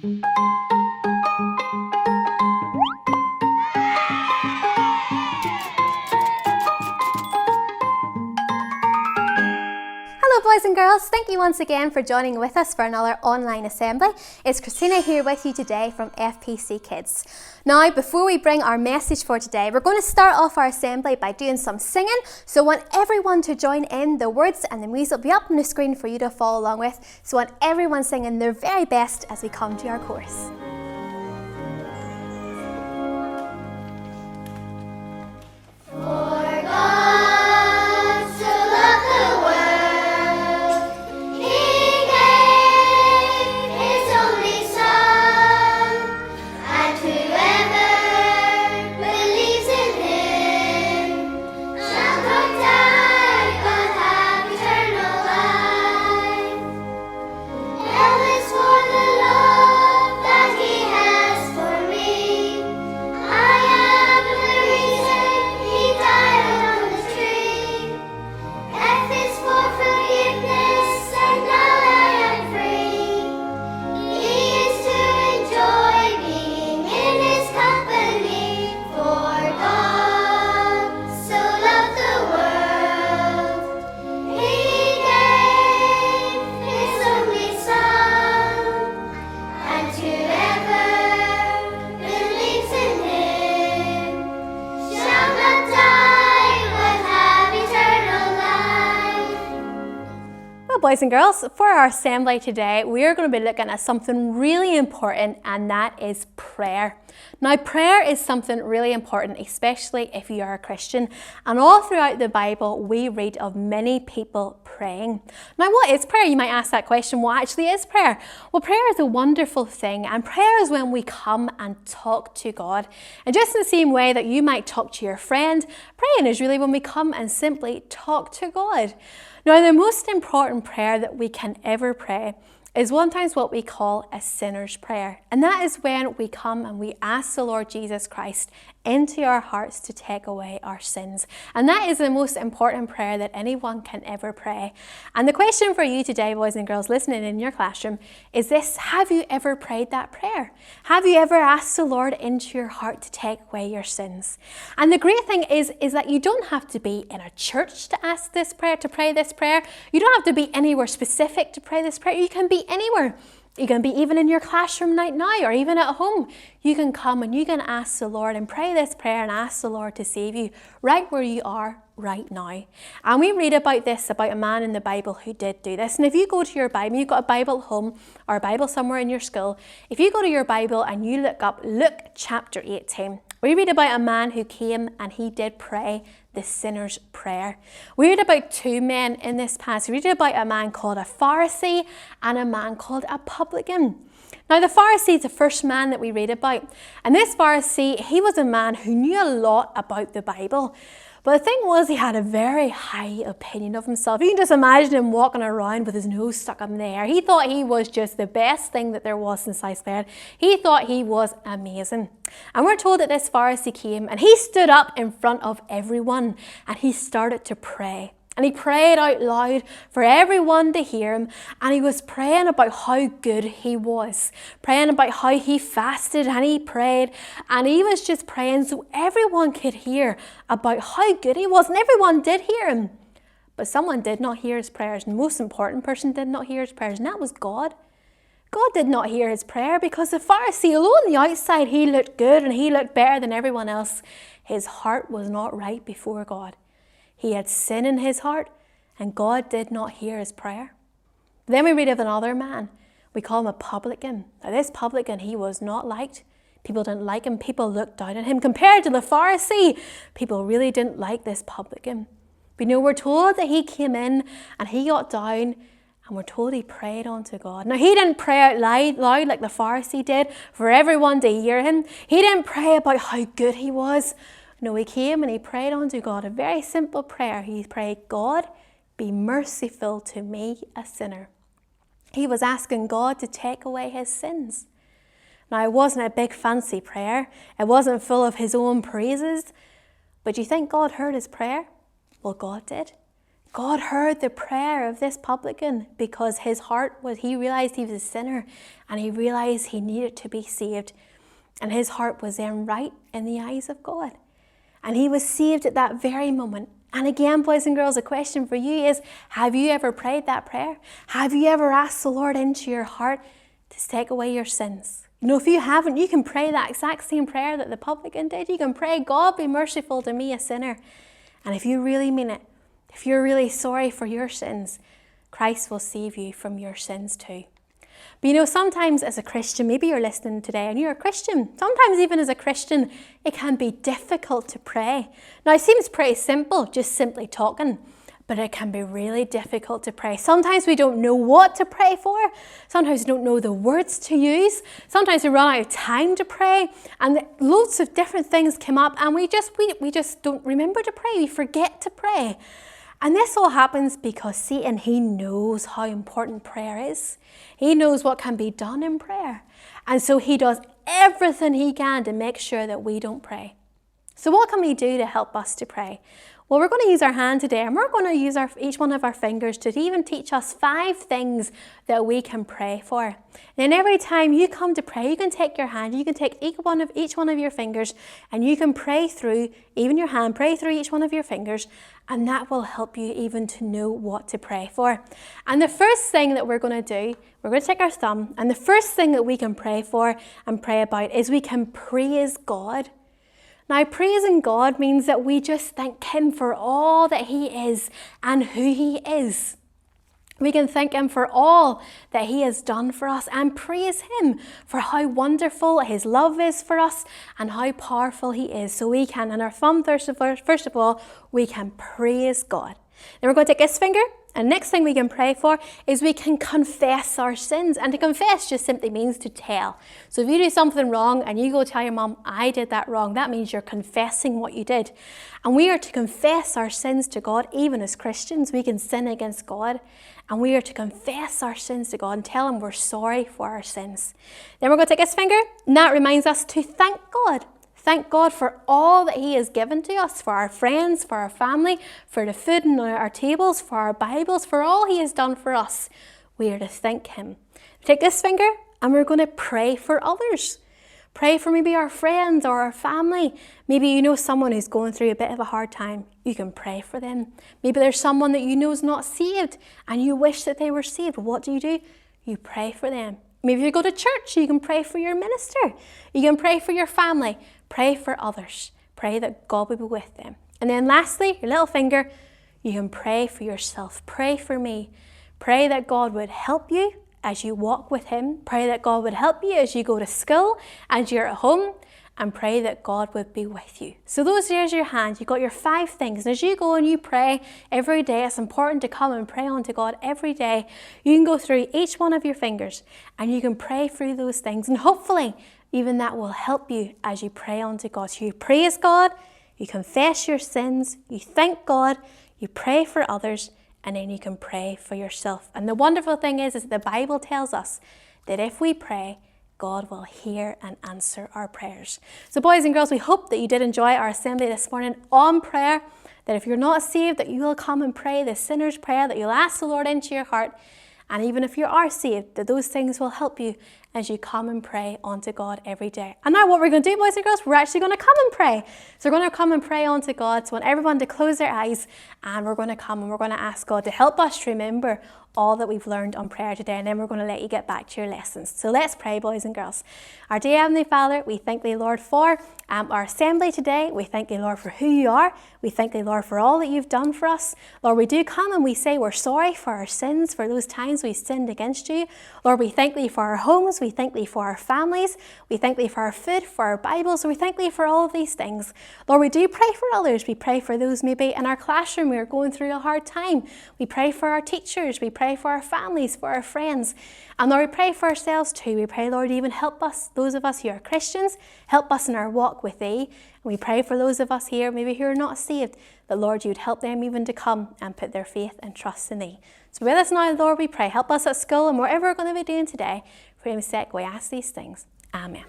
Hello boys and girls, thank you once again for joining with us for another online assembly. It's Christina here with you today from FPC Kids. Now, before we bring our message for today, we're going to start off our assembly by doing some singing. So I want everyone to join in. The words and the music will be up on the screen for you to follow along with. So I want everyone singing their very best as we come to our chorus. Boys and girls, for our assembly today, we are going to be looking at something really important, and that is prayer. Now, prayer is something really important, especially if you are a Christian. And all throughout the Bible, we read of many people praying. Now, what is prayer? You might ask that question. What actually is prayer? Well, prayer is a wonderful thing, and prayer is when we come and talk to God. And just in the same way that you might talk to your friend, praying is really when we come and simply talk to God. Now, the most important prayer that we can ever pray is sometimes what we call a sinner's prayer. And that is when we come and we ask the Lord Jesus Christ into our hearts to take away our sins. And that is the most important prayer that anyone can ever pray. And the question for you today, boys and girls listening in your classroom, is this: have you ever prayed that prayer? Have you ever asked the Lord into your heart to take away your sins? And the great thing is that you don't have to be in a church to ask this prayer, to pray this prayer. You don't have to be anywhere specific to pray this prayer. You can be anywhere. You can be even in your classroom right now, or even at home. You can come and you can ask the Lord and pray this prayer and ask the Lord to save you right where you are right now. And we read about this, about a man in the Bible who did do this. And if you go to your Bible, you've got a Bible at home or a Bible somewhere in your school. If you go to your Bible and you look up Luke chapter 18, we read about a man who came and he did pray the sinner's prayer. We read about two men in this passage. We read about a man called a Pharisee and a man called a publican. Now, the Pharisee is the first man that we read about. And this Pharisee, he was a man who knew a lot about the Bible. But the thing was, he had a very high opinion of himself. You can just imagine him walking around with his nose stuck up in the air. He thought he was just the best thing that there was in sliced bread. He thought he was amazing. And we're told that this Pharisee came and he stood up in front of everyone and he started to pray. And he prayed out loud for everyone to hear him. And he was praying about how good he was. Praying about how he fasted and he prayed. And he was just praying so everyone could hear about how good he was. And everyone did hear him. But someone did not hear his prayers. And the most important person did not hear his prayers. And that was God. God did not hear his prayer because the Pharisee, although on the outside he looked good and he looked better than everyone else, his heart was not right before God. He had sin in his heart, and God did not hear his prayer. Then we read of another man. We call him a publican. Now, this publican, he was not liked. People didn't like him. People looked down on him. Compared to the Pharisee, people really didn't like this publican. But we're told that he came in and he got down, and we're told he prayed unto God. Now, he didn't pray out loud like the Pharisee did for everyone to hear him. He didn't pray about how good he was. No, he came and he prayed unto God a very simple prayer. He prayed, God, be merciful to me, a sinner. He was asking God to take away his sins. Now, it wasn't a big fancy prayer. It wasn't full of his own praises. But do you think God heard his prayer? Well, God did. God heard the prayer of this publican because his heart was, he realized he was a sinner and he realized he needed to be saved. And his heart was then right in the eyes of God. And he was saved at that very moment. And again, boys and girls, a question for you is, have you ever prayed that prayer? Have you ever asked the Lord into your heart to take away your sins? You know, if you haven't, you can pray that exact same prayer that the publican did. You can pray, God, be merciful to me, a sinner. And if you really mean it, if you're really sorry for your sins, Christ will save you from your sins too. But you know, sometimes as a Christian, maybe you're listening today and you're a Christian. Sometimes even as a Christian, it can be difficult to pray. Now, it seems pretty simple, just simply talking, but it can be really difficult to pray. Sometimes we don't know what to pray for. Sometimes we don't know the words to use. Sometimes we run out of time to pray, and loads of different things come up, and we just don't remember to pray. We forget to pray. And this all happens because Satan, he knows how important prayer is. He knows what can be done in prayer. And so he does everything he can to make sure that we don't pray. So what can we do to help us to pray? Well, we're going to use our hand today, and we're going to use each one of our fingers to even teach us 5 things that we can pray for. And every time you come to pray, you can take your hand, you can take each one of your fingers, and you can pray through, even your hand, pray through each one of your fingers, and that will help you even to know what to pray for. And the first thing that we're going to do, we're going to take our thumb, and the first thing that we can pray for and pray about is we can praise God. Now, praising God means that we just thank Him for all that He is and who He is. We can thank Him for all that He has done for us and praise Him for how wonderful His love is for us and how powerful He is. So we can, in our thumb, first of all, we can praise God. Then we're going to take this finger, and next thing we can pray for is we can confess our sins. And to confess just simply means to tell. So if you do something wrong and you go tell your mum, I did that wrong, that means you're confessing what you did. And we are to confess our sins to God. Even as Christians, we can sin against God. And we are to confess our sins to God and tell Him we're sorry for our sins. Then we're going to take this finger, and that reminds us to thank God. Thank God for all that He has given to us, for our friends, for our family, for the food on our tables, for our Bibles, for all He has done for us. We are to thank Him. Take this finger and we're going to pray for others. Pray for maybe our friends or our family. Maybe you know someone who's going through a bit of a hard time. You can pray for them. Maybe there's someone that you know is not saved and you wish that they were saved. What do? You pray for them. Maybe you go to church, you can pray for your minister. You can pray for your family. Pray for others. Pray that God will be with them. And then lastly, your little finger, you can pray for yourself. Pray for me. Pray that God would help you as you walk with Him. Pray that God would help you as you go to school, as you're at home, and pray that God would be with you. So there's your hand. You've got your 5 things. And as you go and you pray every day, it's important to come and pray unto God every day. You can go through each one of your fingers and you can pray through those things. And hopefully, even that will help you as you pray unto God. So you praise God, you confess your sins, you thank God, you pray for others, and then you can pray for yourself. And the wonderful thing is that the Bible tells us that if we pray, God will hear and answer our prayers. So boys and girls, we hope that you did enjoy our assembly this morning on prayer, that if you're not saved, that you will come and pray the sinner's prayer, that you'll ask the Lord into your heart. And even if you are saved, that those things will help you as you come and pray unto God every day. And now what we're going to do, boys and girls, we're actually going to come and pray. So we're going to come and pray unto God. So I want everyone to close their eyes, and we're going to come and we're going to ask God to help us to remember all that we've learned on prayer today, and then we're going to let you get back to your lessons. So let's pray, boys and girls. Our dear Heavenly Father, we thank Thee, Lord, for our assembly today. We thank Thee, Lord, for who You are. We thank Thee, Lord, for all that You've done for us. Lord, we do come and we say we're sorry for our sins, for those times we sinned against You. Lord, we thank Thee for our homes. We thank Thee for our families. We thank Thee for our food, for our Bibles. We thank Thee for all of these things. Lord, we do pray for others. We pray for those maybe in our classroom who are going through a hard time. We pray for our teachers. We pray for our families, for our friends. And Lord, we pray for ourselves too. We pray, Lord, even help us, those of us who are Christians, help us in our walk with Thee. And we pray for those of us here, maybe who are not saved, that Lord, You'd help them even to come and put their faith and trust in Thee. So with us now, Lord, we pray, help us at school and whatever we're going to be doing today. For His sake, we ask these things. Amen.